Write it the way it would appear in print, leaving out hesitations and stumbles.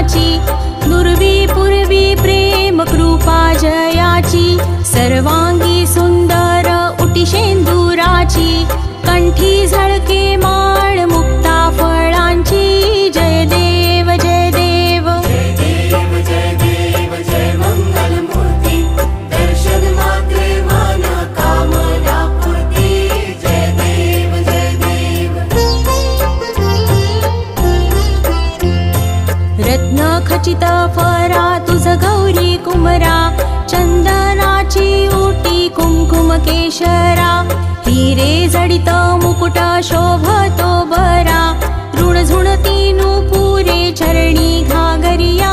फळाची, दुर्वी पूर्वी प्रेम कृपा जयाची, सर्वांगी सुंदर उटी शेंदुराची, कंठी झळके माळ मुक्ता फळांची, जय देव जय देव जय देव जय देव जय मंगल मूर्ती, दर्शन मात्रे मन कामना पूर्ती, जय देव जय देव। रत्न खचित फरा तुझ गौरी कुमरा, चंदनाची ओटी कुंकुम केशरा, हिरे जडित मुकुट शोभतो बरा, ऋण झुणती नुपुरे चरणी घागरिया,